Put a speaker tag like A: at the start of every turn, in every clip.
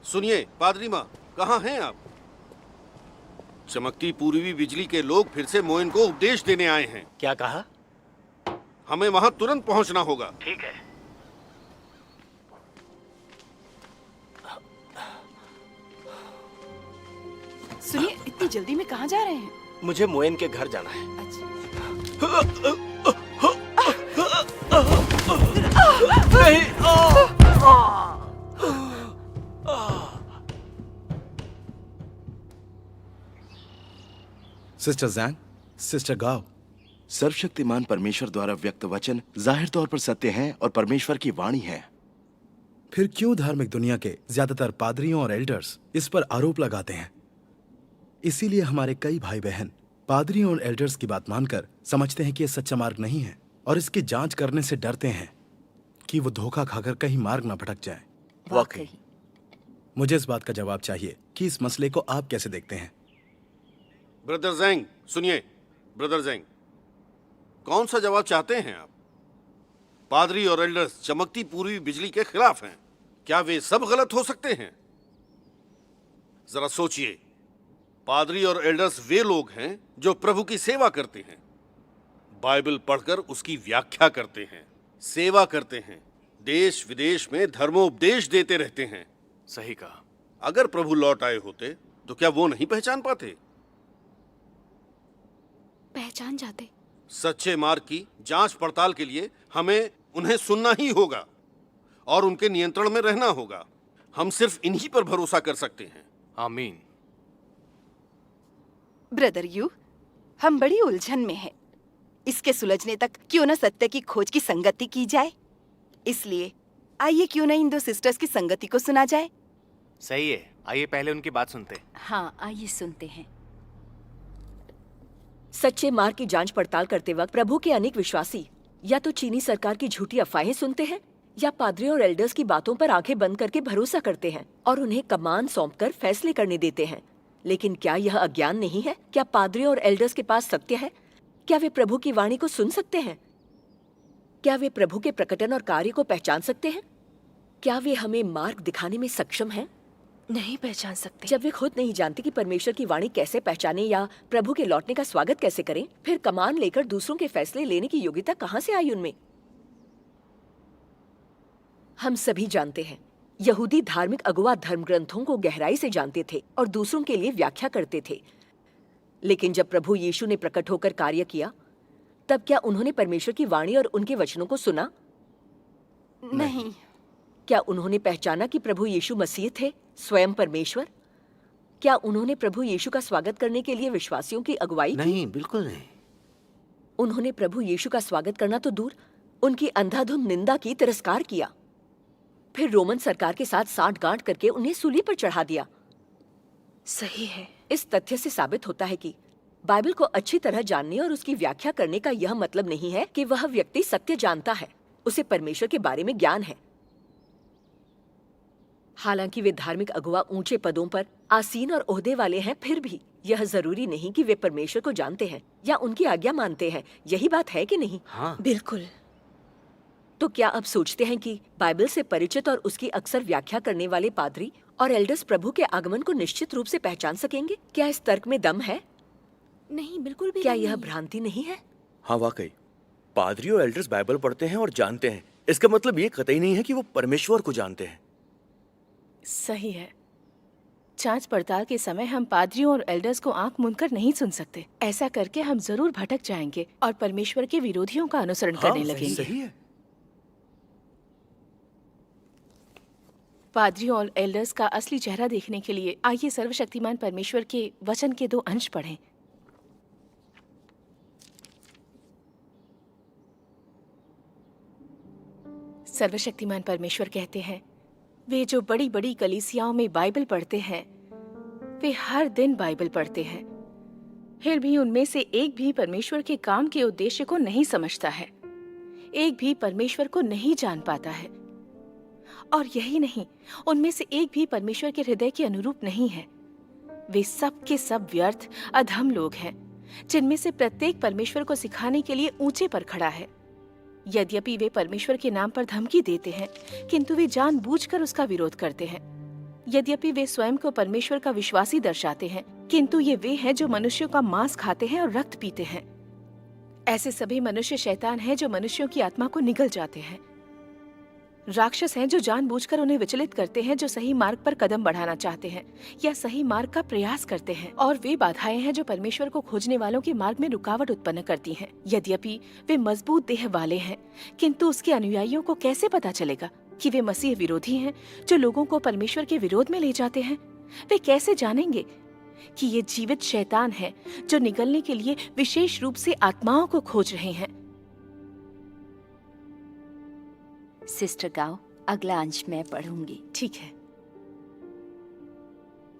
A: सुनिए पादरी माँ, कहाँ हैं आप? चमकती पूर्वी बिजली के लोग फिर से मोइन को उपदेश देने आए हैं।
B: क्या कहा?
A: हमें वहाँ तुरंत पहुँचना होगा।
B: ठीक है।
C: सुनिए, इतनी जल्दी में कहाँ जा रहे हैं?
B: मुझे मोइन के घर जाना है।
C: अच्छा।
D: सिस्टर जैंग, सिस्टर गाओ।
E: सर्वशक्तिमान परमेश्वर द्वारा व्यक्त वचन जाहिर तौर पर सत्य हैं और परमेश्वर की वाणी है।
D: फिर क्यों धार्मिक दुनिया के ज्यादातर पादरियों और एल्डर्स इस पर आरोप लगाते हैं? इसीलिए हमारे कई भाई बहन पादरियों और एल्डर्स की बात मानकर समझते हैं कि यह सच्चा मार्ग नहीं है और इसकी जांच करने से डरते हैं कि वो धोखा खाकर कहीं मार्ग ना भटक जाए।
C: वाकई।
D: मुझे इस बात का जवाब चाहिए कि इस मसले को आप कैसे देखते हैं?
A: ब्रदर जैंग, सुनिए ब्रदर जैंग, कौन सा जवाब चाहते हैं आप? पादरी और एल्डर्स चमकती पूर्वी बिजली के खिलाफ हैं। क्या वे सब गलत हो सकते हैं? जरा सोचिए, पादरी और एल्डर्स वे लोग हैं जो प्रभु की सेवा करते हैं, बाइबल पढ़कर उसकी व्याख्या करते हैं, सेवा करते हैं, देश विदेश में धर्मोपदेश देते रहते हैं।
B: सही कहा।
A: अगर प्रभु लौट आए होते तो क्या वो नहीं पहचान पाते?
F: पहचान जाते।
A: सच्चे मार्ग की जांच पड़ताल के लिए हमें उन्हें सुनना ही होगा और उनके नियंत्रण में रहना होगा। हम सिर्फ इन्हीं पर भरोसा कर सकते हैं।
B: आमीन।
C: ब्रदर यू, हम बड़ी उलझन में हैं। इसके सुलझने तक क्यों न सत्य की खोज की संगति की जाए। इसलिए आइए क्यों न इन दो सिस्टर्स की संगति को सुना जाए।
B: सही है, आइए पहले उनकी बात सुनते हैं।
F: हाँ, आइए सुनते हैं।
G: सच्चे मार्ग की जांच पड़ताल करते वक्त प्रभु के अनेक विश्वासी या तो चीनी सरकार की झूठी अफवाहें सुनते हैं या पादरियों और एल्डर्स की बातों पर आंखें बंद करके भरोसा करते हैं और उन्हें कमान सौंपकर फैसले करने देते हैं। लेकिन क्या यह अज्ञान नहीं है? क्या पादरियों और एल्डर्स के पास सत्य है? क्या वे प्रभु की वाणी को सुन सकते हैं? क्या वे प्रभु के प्रकटन और कार्य को पहचान सकते हैं? क्या वे हमें मार्ग दिखाने में सक्षम हैं?
F: नहीं पहचान सकते।
G: जब वे खुद नहीं जानते कि परमेश्वर की वाणी कैसे पहचाने या प्रभु के लौटने का स्वागत कैसे करें, फिर कमान लेकर दूसरों के फैसले लेने की योग्यता कहां से आई उनमें? हम सभी जानते हैं, यहूदी धार्मिक अगुवा धर्म ग्रंथों को गहराई से जानते थे और दूसरों के लिए व्याख्या करते थे। लेकिन जब प्रभु यीशु ने प्रकट होकर कार्य किया, तब क्या उन्होंने परमेश्वर की वाणी और उनके वचनों को सुना?
C: नहीं।
G: क्या उन्होंने पहचाना कि प्रभु यीशु मसीह थे, स्वयं परमेश्वर? क्या उन्होंने प्रभु यीशु का स्वागत करने के लिए विश्वासियों की अगुवाई की?
B: नहीं, बिल्कुल नहीं।
G: उन्होंने प्रभु यीशु का स्वागत करना तो दूर, उनकी अंधाधुंध निंदा की, तिरस्कार किया। फिर रोमन सरकार के साथ साठगांठ करके उन्हें सूली पर चढ़ा दिया।
F: सही है।
G: इस तथ्य से साबित होता है कि बाइबल को अच्छी तरह जानने और उसकी व्याख्या करने का यह मतलब नहीं है कि वह व्यक्ति सत्य जानता है, उसे परमेश्वर के बारे में ज्ञान है। हालांकि वे धार्मिक अगुवा ऊंचे पदों पर आसीन और ओहदे वाले हैं, फिर भी यह जरूरी नहीं कि वे परमेश्वर को जानते हैं या उनकी आज्ञा मानते हैं। यही बात है कि नहीं?
B: हाँ,
F: बिल्कुल।
G: तो क्या आप सोचते हैं कि बाइबल से परिचित और उसकी अक्सर व्याख्या करने वाले पादरी और एल्डर्स प्रभु के आगमन को निश्चित रूप से पहचान सकेंगे? क्या इस तर्क में दम है?
F: नहीं, बिल्कुल भी
G: क्या
F: नहीं।
G: यह भ्रांति नहीं है?
H: हाँ, वाकई पादरी और एल्डर्स बाइबल पढ़ते हैं और जानते हैं। इसका मतलब ये कतई नहीं है कि वो परमेश्वर को जानते हैं।
F: सही है। जांच पड़ताल के समय हम पादरियों और एल्डर्स को आंख मूंदकर नहीं सुन सकते। ऐसा करके हम जरूर भटक जाएंगे और परमेश्वर के विरोधियों का अनुसरण करने लगेंगे।
H: सही है।
F: पादरियों और एल्डर्स का असली चेहरा देखने के लिए आइए सर्वशक्तिमान परमेश्वर के वचन के 2 अंश पढ़ें। सर्वशक्तिमान परमेश्वर कहते हैं, वे जो बड़ी बड़ी कलीसियाओं में बाइबल पढ़ते हैं, वे हर दिन बाइबल पढ़ते हैं, फिर भी उनमें से एक भी परमेश्वर के काम के उद्देश्य को नहीं समझता है, एक भी परमेश्वर को नहीं जान पाता है। और यही नहीं, उनमें से एक भी परमेश्वर के हृदय के अनुरूप नहीं है। वे सब के सब व्यर्थ अधम लोग हैं, जिनमें से प्रत्येक परमेश्वर को सिखाने के लिए ऊंचे पर खड़ा है। यद्यपि वे परमेश्वर के नाम पर धमकी देते हैं, किंतु वे जानबूझकर उसका विरोध करते हैं। यद्यपि वे स्वयं को परमेश्वर का विश्वासी दर्शाते हैं, किंतु ये वे हैं जो मनुष्यों का मांस खाते हैं और रक्त पीते हैं। ऐसे सभी मनुष्य शैतान हैं जो मनुष्यों की आत्मा को निगल जाते हैं। राक्षस हैं जो जानबूझकर उन्हें विचलित करते हैं, जो सही मार्ग पर कदम बढ़ाना चाहते हैं या सही मार्ग का प्रयास करते हैं। और वे बाधाएं हैं जो परमेश्वर को खोजने वालों के मार्ग में रुकावट उत्पन्न करती हैं। यद्यपि वे मजबूत देह वाले हैं, किंतु उसके अनुयायियों को कैसे पता चलेगा कि वे मसीह विरोधी हैं जो लोगों को परमेश्वर के विरोध में ले जाते हैं? वे कैसे जानेंगे कि ये जीवित शैतान है जो निगलने के लिए विशेष रूप से आत्माओं को खोज रहे हैं?
I: सिस्टर गाओ, अगला अंश मैं पढ़ूंगी।
F: ठीक है।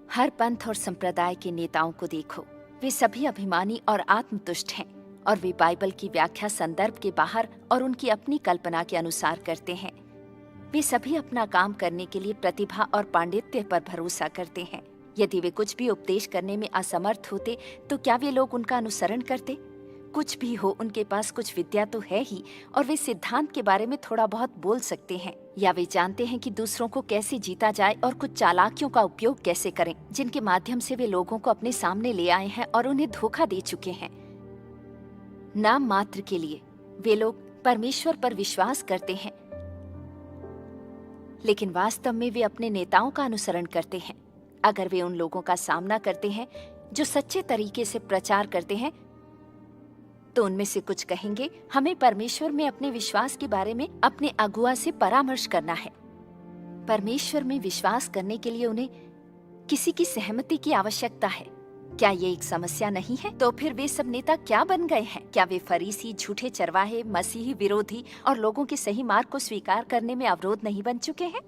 I: हर पंथ और संप्रदाय के नेताओं को देखो, वे सभी अभिमानी और आत्मतुष्ट हैं और वे बाइबल की व्याख्या संदर्भ के बाहर और उनकी अपनी कल्पना के अनुसार करते हैं। वे सभी अपना काम करने के लिए प्रतिभा और पांडित्य पर भरोसा करते हैं। यदि वे कुछ भी उपदेश करने में असमर्थ होते तो क्या वे लोग उनका अनुसरण करते? कुछ भी हो, उनके पास कुछ विद्या तो है ही और वे सिद्धांत के बारे में थोड़ा बहुत बोल सकते हैं, या वे जानते हैं कि दूसरों को कैसे जीता जाए और कुछ चालाकियों का उपयोग कैसे करें जिनके माध्यम से वे लोगों को अपने सामने ले आए हैं और उन्हें धोखा दे चुके हैं। नाम मात्र के लिए वे लोग परमेश्वर पर विश्वास करते हैं, लेकिन वास्तव में वे अपने नेताओं का अनुसरण करते हैं। अगर वे उन लोगों का सामना करते हैं जो सच्चे तरीके से प्रचार करते हैं, तो उनमें से कुछ कहेंगे, हमें परमेश्वर में अपने विश्वास के बारे में अपने अगुआ से परामर्श करना है। परमेश्वर में विश्वास करने के लिए उन्हें किसी की सहमति की आवश्यकता है। क्या ये एक समस्या नहीं है? तो फिर वे सब नेता क्या बन गए हैं? क्या वे फरीसी, झूठे चरवाहे, मसीही विरोधी और लोगों के सही मार्ग को स्वीकार करने में अवरोध नहीं बन चुके हैं?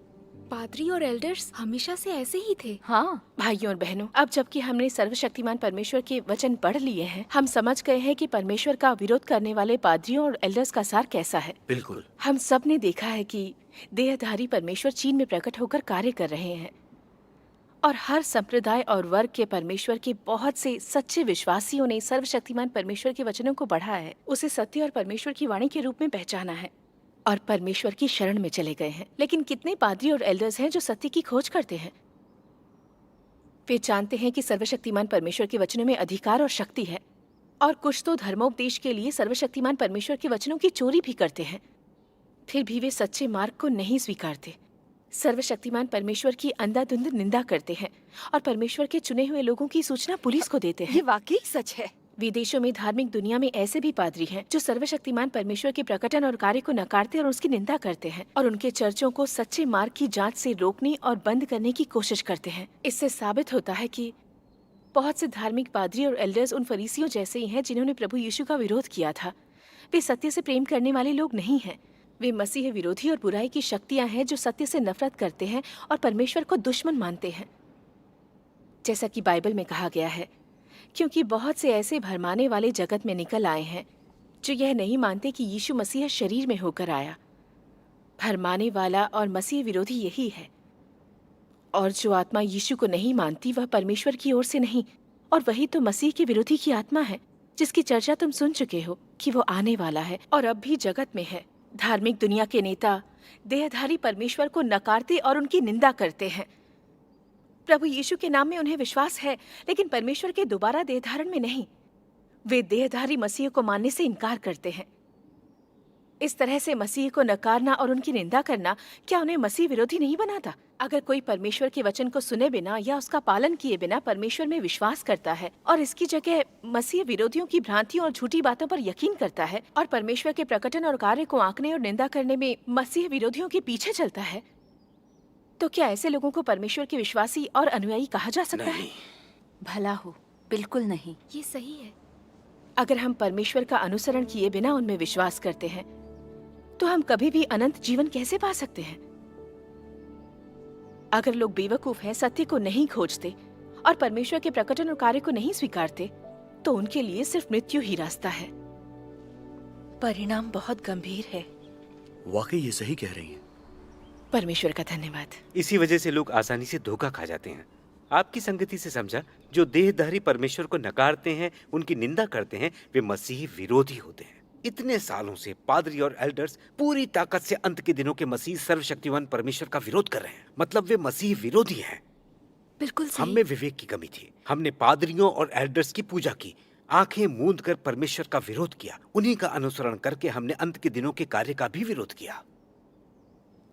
F: पादरी और एल्डर्स हमेशा से ऐसे ही थे।
I: हाँ
F: भाइयों और बहनों, अब जबकि हमने सर्वशक्तिमान परमेश्वर के वचन पढ़ लिए हैं, हम समझ गए हैं कि परमेश्वर का विरोध करने वाले पादरियों और एल्डर्स का सार कैसा है।
H: बिल्कुल।
F: हम सब ने देखा है कि देहधारी परमेश्वर चीन में प्रकट होकर कार्य कर रहे हैं और हर संप्रदाय और वर्ग के परमेश्वर के बहुत से सच्चे विश्वासियों ने सर्वशक्तिमान परमेश्वर के वचनों को पढ़ा है, उसे सत्य और परमेश्वर की वाणी के रूप में पहचाना है और परमेश्वर की शरण में चले गए हैं। लेकिन कितने पादरी और एल्डर्स हैं जो सत्य की खोज करते हैं? वे जानते हैं कि सर्वशक्तिमान परमेश्वर के वचनों में अधिकार और शक्ति है, और कुछ तो धर्मोपदेश के लिए सर्वशक्तिमान परमेश्वर के वचनों की चोरी भी करते हैं। फिर भी वे सच्चे मार्ग को नहीं स्वीकारते, सर्वशक्तिमान परमेश्वर की अंधाधुंध निंदा करते हैं और परमेश्वर के चुने हुए लोगों की सूचना पुलिस को देते हैं।
C: ये वाकई सच है।
F: विदेशों में धार्मिक दुनिया में ऐसे भी पादरी हैं जो सर्वशक्तिमान परमेश्वर के प्रकटन और कार्य को नकारते और उसकी निंदा करते हैं और उनके चर्चों को सच्चे मार्ग की जांच से रोकने और बंद करने की कोशिश करते हैं। इससे साबित होता है कि बहुत से धार्मिक पादरी और एल्डर्स उन फरीसियों जैसे ही हैं जिन्होंने प्रभु यीशु का विरोध किया था। वे सत्य से प्रेम करने वाले लोग नहीं हैं। वे मसीह विरोधी और बुराई की शक्तियां हैं जो सत्य से नफरत करते हैं और परमेश्वर को दुश्मन मानते हैं, जैसा कि बाइबल में कहा गया है, क्योंकि बहुत से ऐसे भरमाने वाले जगत में निकल आए हैं जो यह नहीं मानते कि यीशु मसीह शरीर में होकर आया। भरमाने वाला और मसीह विरोधी यही है, और जो आत्मा यीशु को नहीं मानती वह परमेश्वर की ओर से नहीं, और वही तो मसीह के विरोधी की आत्मा है जिसकी चर्चा तुम सुन चुके हो कि वो आने वाला है और अब भी जगत में है। धार्मिक दुनिया के नेता देहधारी परमेश्वर को नकारते और उनकी निंदा करते हैं। प्रभु यीशु के नाम में उन्हें विश्वास है, लेकिन परमेश्वर के दोबारा देहधारण में नहीं। वे देहधारी मसीह को मानने से इनकार करते हैं। इस तरह से मसीह को नकारना और उनकी निंदा करना क्या उन्हें मसीह विरोधी नहीं बनाता? अगर कोई परमेश्वर के वचन को सुने बिना या उसका पालन किए बिना परमेश्वर में विश्वास करता है और इसकी जगह मसीह विरोधियों की भ्रांतियों और झूठी बातों पर यकीन करता है और परमेश्वर के प्रकटन और कार्य को आंकने और निंदा करने में मसीह विरोधियों के पीछे चलता है, तो क्या ऐसे लोगों को परमेश्वर के विश्वासी और अनुयायी कहा जा सकता है?
I: भला हो, बिल्कुल नहीं।
F: ये सही है। अगर हम परमेश्वर का अनुसरण किए बिना उनमें विश्वास करते हैं तो हम कभी भी अनंत जीवन कैसे पा सकते हैं? अगर लोग बेवकूफ हैं, सत्य को नहीं खोजते और परमेश्वर के प्रकटन और कार्य को नहीं स्वीकारते, तो उनके लिए सिर्फ मृत्यु ही रास्ता है। परिणाम बहुत गंभीर है।
H: वाकई ये सही कह रही हैं।
F: परमेश्वर का धन्यवाद।
J: इसी वजह से लोग आसानी से धोखा खा जाते हैं। आपकी संगति से समझा, जो देहधारी परमेश्वर को नकारते हैं, उनकी निंदा करते हैं, वे मसीही विरोधी होते हैं। इतने सालों से पादरी और एल्डर्स पूरी ताकत से अंत के दिनों के मसीह सर्वशक्तिमान परमेश्वर का विरोध कर रहे हैं, मतलब वे मसीह विरोधी हैं।
F: बिल्कुल
J: हम में विवेक की कमी थी। हमने पादरियों और एल्डर्स की पूजा की, आंखें मूंद कर परमेश्वर का विरोध किया। उन्हीं का अनुसरण करके हमने अंत के दिनों के कार्य का भी विरोध किया।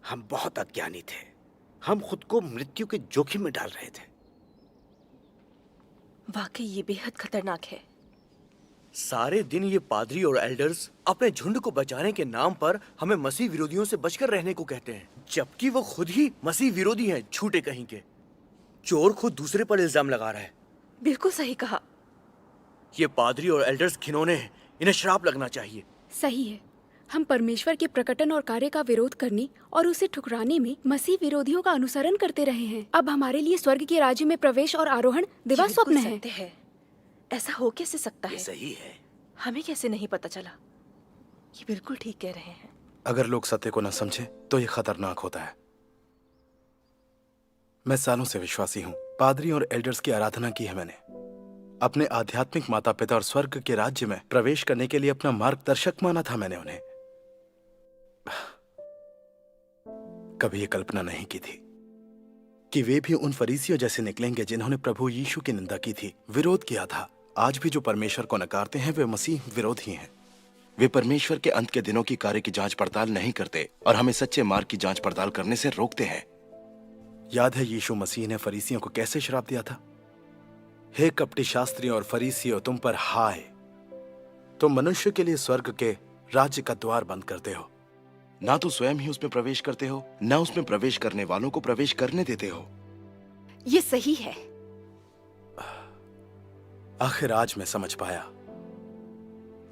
J: हम बहुत अज्ञानी थे। हम खुद को मृत्यु के जोखिम में डाल रहे थे।
G: वाकई ये बेहद खतरनाक है।
H: सारे दिन ये पादरी और एल्डर्स अपने झुंड को बचाने के नाम पर हमें मसीह विरोधियों से बचकर रहने को कहते हैं, जबकि वो खुद ही मसीह विरोधी हैं, झूठे कहीं के। चोर खुद दूसरे पर इल्जाम लगा रहा है।
G: बिल्कुल सही कहा।
H: ये पादरी और एल्डर्स घिनौने हैं, इन्हें श्राप लगना चाहिए।
F: सही है। हम परमेश्वर के प्रकटन और कार्य का विरोध करने और उसे ठुकराने में मसीह विरोधियों का अनुसरण करते रहे हैं। अब हमारे लिए स्वर्ग के राज्य में प्रवेश और आरोहण दिवा स्वप्न है।
G: सत्य है। ऐसा हो कैसे सकता है?
H: सही है।
G: हमें कैसे नहीं पता चला? ये बिल्कुल ठीक कह रहे हैं।
D: अगर लोग सत्य को न समझे तो ये खतरनाक होता है। मैं सालों से विश्वासी हूं। पादरी और एल्डर्स की आराधना की है मैंने। अपने आध्यात्मिक माता पिता और स्वर्ग के राज्य में प्रवेश करने के लिए अपना मार्गदर्शक माना था मैंने उन्हें। कभी ये कल्पना नहीं की थी कि वे भी उन फरीसियों जैसे निकलेंगे जिन्होंने प्रभु यीशु की निंदा की थी, विरोध किया था। आज भी जो परमेश्वर को नकारते हैं वे मसीह विरोधी हैं।
E: वे परमेश्वर के अंत के दिनों की कार्य की जांच पड़ताल नहीं करते और हमें सच्चे मार्ग की जांच पड़ताल करने से रोकते हैं।
D: याद है यीशु मसीह ने फरीसियों को कैसे श्राप दिया था? हे कपटी शास्त्रियों और फरीसियों, तुम पर हाय, तुम मनुष्य के लिए स्वर्ग के राज्य का द्वार बंद करते हो।
E: ना तो स्वयं ही उसमें प्रवेश करते हो, ना उसमें प्रवेश करने वालों को प्रवेश करने देते हो।
C: ये सही है।
D: आखिर आज मैं समझ पाया,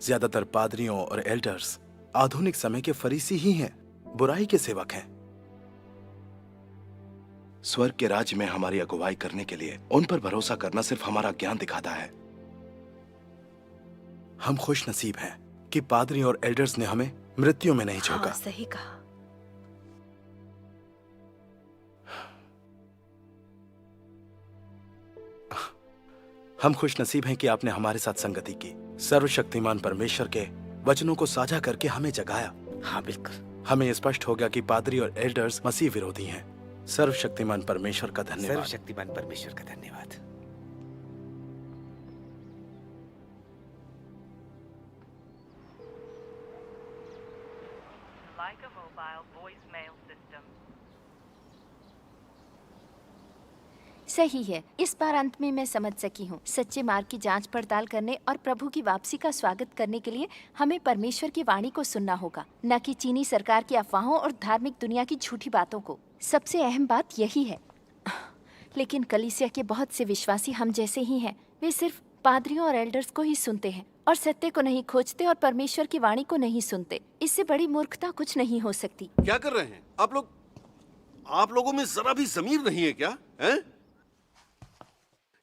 D: ज्यादातर पादरियों और एल्डर्स आधुनिक समय के फरीसी ही हैं, बुराई के सेवक हैं।
E: स्वर्ग के राज्य में हमारी अगुवाई करने के लिए उन पर भरोसा करना सिर्फ हमारा ज्ञान दिखाता है।
D: हम खुश नसीब हैं कि पादरी और एल्डर्स ने हमें मृत्यु में नहीं झोंका।
G: हाँ, सही कहा।
D: हम खुश नसीब हैं कि आपने हमारे साथ संगति की। सर्वशक्तिमान परमेश्वर के वचनों को साझा करके हमें जगाया।
J: हाँ बिल्कुल।
D: हमें स्पष्ट हो गया कि पादरी और एल्डर्स मसीह विरोधी हैं। सर्वशक्तिमान परमेश्वर का धन्यवाद।
J: सर्वशक्तिमान परमेश्वर का धन्यवाद।
I: सही है। इस बार अंत में मैं समझ सकी हूँ। सच्चे मार्ग की जांच पड़ताल करने और प्रभु की वापसी का स्वागत करने के लिए हमें परमेश्वर की वाणी को सुनना होगा, न कि चीनी सरकार की अफवाहों और धार्मिक दुनिया की झूठी बातों को। सबसे अहम बात यही है। लेकिन कलीसिया के बहुत से विश्वासी हम जैसे ही हैं। वे सिर्फ पादरियों और एल्डर्स को ही सुनते हैं और सत्य को नहीं खोजते और परमेश्वर की वाणी को नहीं सुनते। इससे बड़ी मूर्खता कुछ नहीं हो सकती।
A: क्या कर रहे हैं आप लोग? आप लोगों में जरा भी ज़मीर नहीं है क्या? हैं?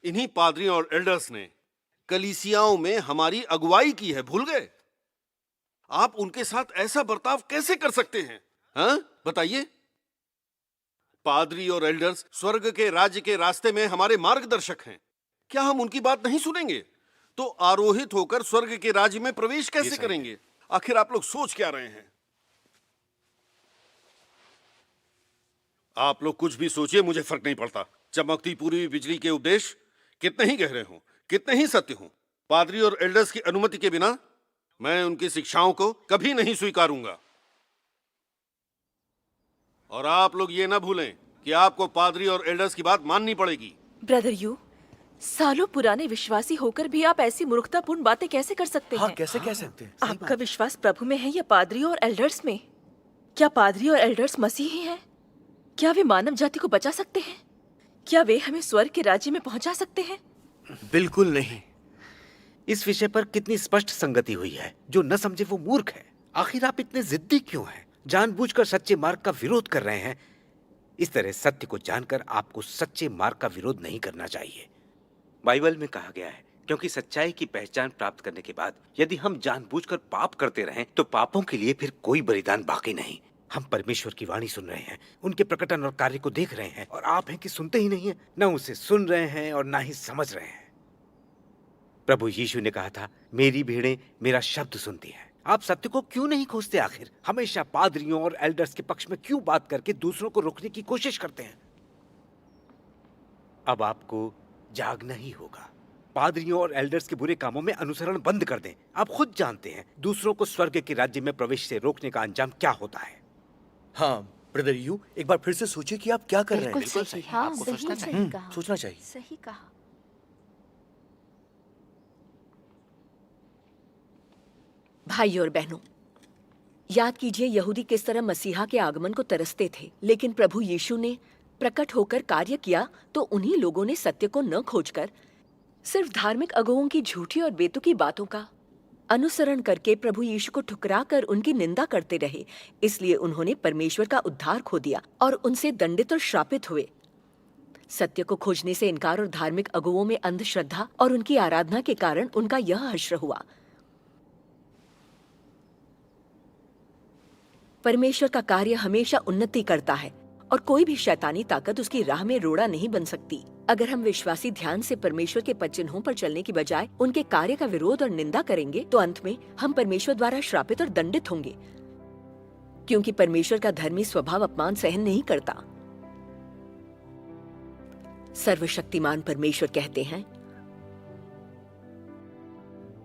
A: इन्हीं पादरियों और एल्डर्स ने कलीसियाओं में हमारी अगुवाई की है, भूल गए? आप उनके साथ ऐसा बर्ताव कैसे कर सकते हैं? हाँ, बताइए। पादरी और एल्डर्स स्वर्ग के राज्य के रास्ते में हमारे मार्गदर्शक हैं। क्या हम उनकी बात नहीं सुनेंगे तो आरोहित होकर स्वर्ग के राज्य में प्रवेश कैसे करेंगे? आखिर आप लोग सोच क्या रहे हैं? आप लोग कुछ भी सोचिए, मुझे फर्क नहीं पड़ता। चमकती पूरी बिजली के उपदेश कितने ही गहरे हों, कितने ही सत्य हों, पादरी और एल्डर्स की अनुमति के बिना मैं उनकी शिक्षाओं को कभी नहीं स्वीकारूंगा। और आप लोग ये ना भूलें कि आपको पादरी और एल्डर्स की बात माननी पड़ेगी।
G: ब्रदर यू, सालों पुराने विश्वासी होकर भी आप ऐसी मूर्खतापूर्ण बातें कैसे कर सकते हैं?
H: कैसे कह सकते हैं?
G: आपका विश्वास प्रभु में है या पादरी और एल्डर्स में? क्या पादरी और एल्डर्स मसीही हैं? क्या वे मानव जाति को बचा सकते हैं? क्या वे हमें स्वर्ग के राज्य में पहुंचा सकते हैं?
H: बिल्कुल नहीं।
J: इस विषय पर कितनी स्पष्ट संगति हुई है। जो न समझे वो मूर्ख है। आखिर आप इतने जिद्दी क्यों हैं? जानबूझकर सच्चे मार्ग का विरोध कर रहे हैं। इस तरह सत्य को जानकर आपको सच्चे मार्ग का विरोध नहीं करना चाहिए। बाइबल में कहा गया है, क्योंकि सच्चाई की पहचान प्राप्त करने के बाद यदि हम जानबूझकर पाप करते रहें तो पापों के लिए फिर कोई बलिदान बाकी नहीं। हम परमेश्वर की वाणी सुन रहे हैं, उनके प्रकटन और कार्य को देख रहे हैं, और आप हैं कि सुनते ही नहीं हैं। न उसे सुन रहे हैं और ना ही समझ रहे हैं। प्रभु यीशु ने कहा था, मेरी भेड़ें मेरा शब्द सुनती हैं। आप सत्य को क्यों नहीं खोजते? आखिर हमेशा पादरियों और एल्डर्स के पक्ष में क्यों बात करके दूसरों को रोकने की कोशिश करते हैं? अब आपको जागना ही होगा। पादरियों और एल्डर्स के बुरे कामों में अनुसरण बंद कर दें। आप खुद जानते हैं दूसरों को स्वर्ग के राज्य में प्रवेश से रोकने का अंजाम क्या होता है।
H: हाँ ब्रदर यू, एक बार फिर से सोचिए कि आप क्या कर रहे हैं।
I: बिल्कुल सही। हाँ,
B: आपको
I: सही
B: सोचना
I: सही
B: चाहिए।
I: कहा।
H: सोचना चाहिए।
I: सही कहा।
G: भाई और बहनों, याद कीजिए यहूदी किस तरह मसीहा के आगमन को तरसते थे, लेकिन प्रभु यीशु ने प्रकट होकर कार्य किया तो उन्हीं लोगों ने सत्य को न खोजकर सिर्फ धार्मिक अगुओं की झूठी और बेतुकी बातों का अनुसरण करके प्रभु यीशु को ठुकरा कर उनकी निंदा करते रहे। इसलिए उन्होंने परमेश्वर का उद्धार खो दिया और उनसे दंडित और श्रापित हुए। सत्य को खोजने से इनकार और धार्मिक अगुओं में अंधश्रद्धा और उनकी आराधना के कारण उनका यह हश्र हुआ। परमेश्वर का कार्य हमेशा उन्नति करता है और कोई भी शैतानी ताकत उसकी राह में रोड़ा नहीं बन सकती। अगर हम विश्वासी ध्यान से परमेश्वर के पद चिन्हों पर चलने की बजाय उनके कार्य का विरोध और निंदा करेंगे तो अंत में हम परमेश्वर द्वारा श्रापित और दंडित होंगे, क्योंकि परमेश्वर का धर्मी स्वभाव अपमान सहन नहीं करता। सर्वशक्तिमान परमेश्वर कहते हैं,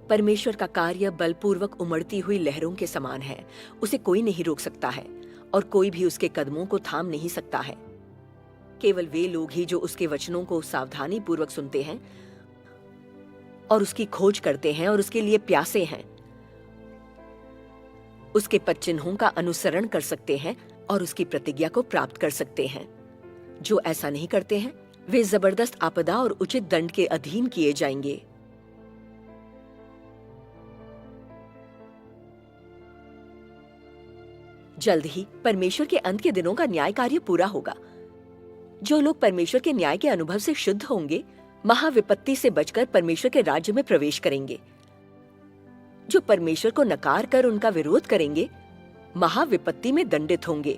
G: परमेश्वर का कार्य बलपूर्वक उमड़ती हुई लहरों के समान है। उसे कोई नहीं रोक सकता है और कोई भी उसके कदमों को थाम नहीं सकता है। केवल वे लोग ही जो उसके वचनों को सावधानी पूर्वक सुनते हैं और उसकी खोज करते हैं और उसके लिए प्यासे हैं, उसके पद चिन्हों का अनुसरण कर सकते हैं और उसकी प्रतिज्ञा को प्राप्त कर सकते हैं। जो ऐसा नहीं करते हैं वे जबरदस्त आपदा और उचित दंड के अधीन किए जाएंगे। जल्द ही परमेश्वर के अंत के दिनों का न्याय कार्य पूरा होगा। जो लोग परमेश्वर के न्याय के अनुभव से शुद्ध होंगे महाविपत्ति से बचकर परमेश्वर के राज्य में प्रवेश करेंगे। जो परमेश्वर को नकार कर उनका विरोध करेंगे महाविपत्ति में दंडित होंगे।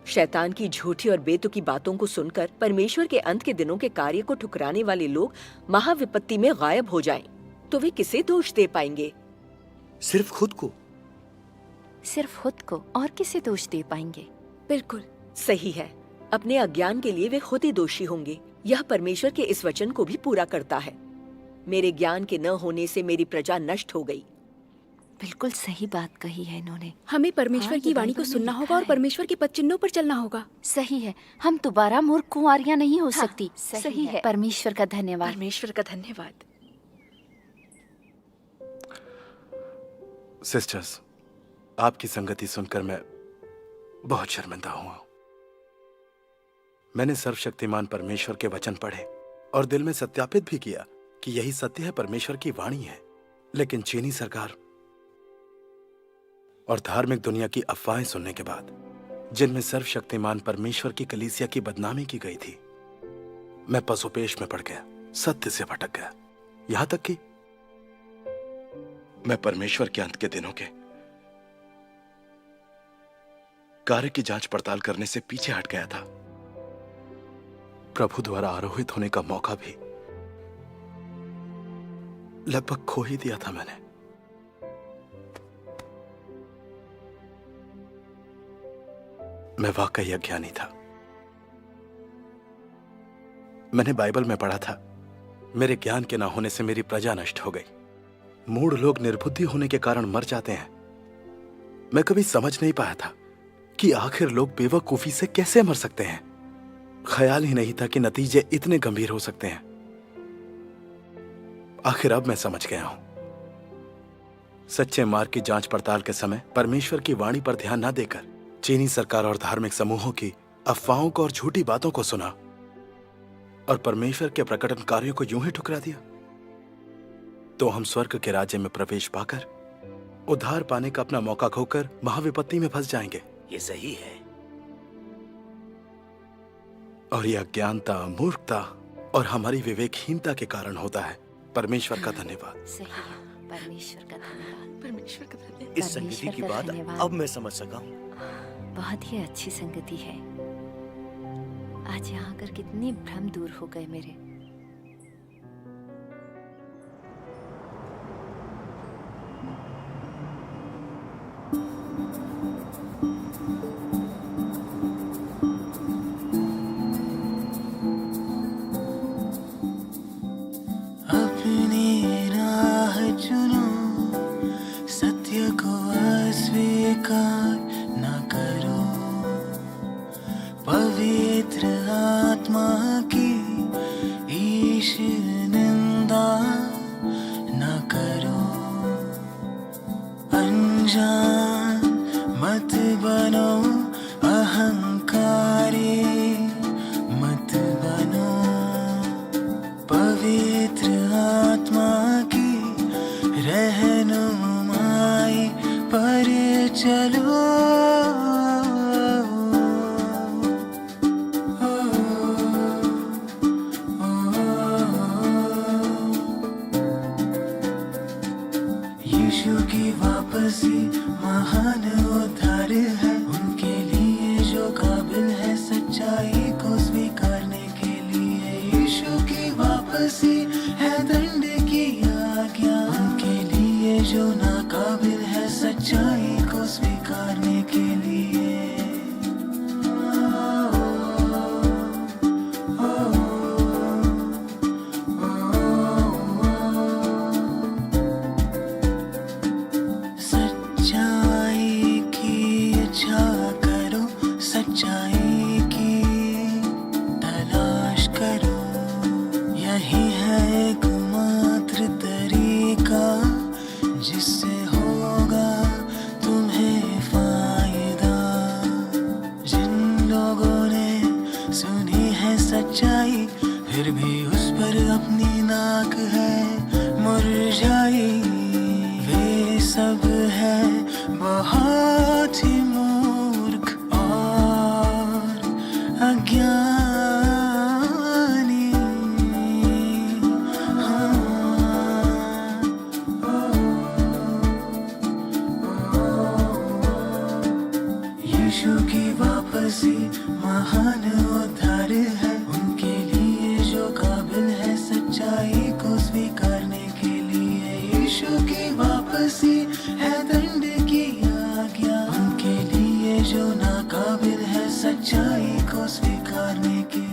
G: शैतान की झूठी और बेतुकी बातों को सुनकर परमेश्वर के अंत के दिनों के कार्य को ठुकराने वाले लोग महाविपत्ति में गायब हो जाएं, तो वे किसे दोष दे पाएंगे?
H: सिर्फ खुद को।
I: सिर्फ खुद को, और किसे दोष दे पाएंगे?
G: बिल्कुल सही है। अपने अज्ञान के लिए वे खुद ही दोषी होंगे। यह परमेश्वर के इस वचन को भी पूरा करता है, मेरे ज्ञान के न होने से मेरी प्रजा नष्ट हो गई।
I: बिल्कुल सही बात कही है इन्होंने।
K: हमें परमेश्वर
I: हाँ,
K: की
I: ये
K: वाणी को
I: बाइबल में
K: सुनना
I: लिखा
K: होगा और
I: है।
K: परमेश्वर के पद चिन्हों पर चलना होगा।
I: सही है, हम दोबारा मूर्ख कुंवारियां नहीं हो सकती।
G: सही है।
I: परमेश्वर का धन्यवाद।
K: परमेश्वर का धन्यवाद।
D: सिस्टर्स, आपकी संगति सुनकर मैं बहुत शर्मिंदा हुआ। मैंने सर्वशक्तिमान परमेश्वर के वचन पढ़े और दिल में सत्यापित भी किया कि यही सत्य है, परमेश्वर की वाणी है। लेकिन चीनी सरकार और धार्मिक दुनिया की अफवाहें सुनने के बाद, जिनमें सर्वशक्तिमान परमेश्वर की कलीसिया की बदनामी की गई थी, मैं पशुपेश में पड़ गया, सत्य से भटक गया। यहां तक कि
E: मैं परमेश्वर के अंत के दिनों के कार्य की जांच पड़ताल करने से पीछे हट गया था।
D: प्रभु द्वारा आरोहित होने का मौका भी लगभग खो ही दिया था मैंने। मैं वाकई अज्ञानी था। मैंने बाइबल में पढ़ा था, मेरे ज्ञान के ना होने से मेरी प्रजा नष्ट हो गई। मूढ़ लोग निर्बुद्धि होने के कारण मर जाते हैं। मैं कभी समझ नहीं पाया था कि आखिर लोग बेवकूफी से कैसे मर सकते हैं। ख्याल ही नहीं था कि नतीजे इतने गंभीर हो सकते हैं। आखिर अब मैं समझ गया हूं। सच्चे मार्ग की जांच पड़ताल के समय परमेश्वर की वाणी पर ध्यान न देकर चीनी सरकार और धार्मिक समूहों की अफवाहों को और झूठी बातों को सुना और परमेश्वर के प्रकटन कार्यों को यूं ही ठुकरा दिया, तो हम स्वर्ग के राज्य में प्रवेश पाकर उद्धार पाने का अपना मौका खोकर महाविपत्ति में फंस जाएंगे।
H: ये सही है।
D: और यह अज्ञानता, मूर्खता और हमारी विवेकहीनता के कारण होता है। परमेश्वर का धन्यवाद।
I: सही है, परमेश्वर का धन्यवाद।
K: परमेश्वर का धन्यवाद।
H: इस संगति की बात
I: धन्यवाद।
H: अब मैं समझ सका हूँ।
I: बहुत ही अच्छी संगति है। आज यहाँ आकर कितने भ्रम दूर हो गए मेरे।
L: पवित्र आत्मा की ईश निंदा न करो, अनजान मत बनो, अहंकारी मत बनो, पवित्र आत्मा की रहनुमाई पर चलो। यीशु की वापसी महान उद्धार है उनके लिए जो काबिल है सच्चाई को स्वीकारने के लिए। यीशु की वापसी है दंड की आज्ञा उनके लिए जो नाकाबिल है सच्चाई को स्वीकारने के लिए। सच्चाई की इच्छा करो, सच्चाई की तलाश करो, यही है एकमात्र तरीका जिससे होगा तुम्हें फायदा। जिन लोगों ने सुनी है सच्चाई फिर भी उस पर अपनी नाक है मुरझाई, वे सब है बहुत ही मूर्ख और अज्ञानी। यीशु की वापसी महान उद्धार है उनके लिए जो काबिल है सच्चाई को स्वीकारने के लिए। यीशु की वापसी है दंड की आज्ञा उनके लिए जो नाकाबिल है सच्चाई को स्वीकारने के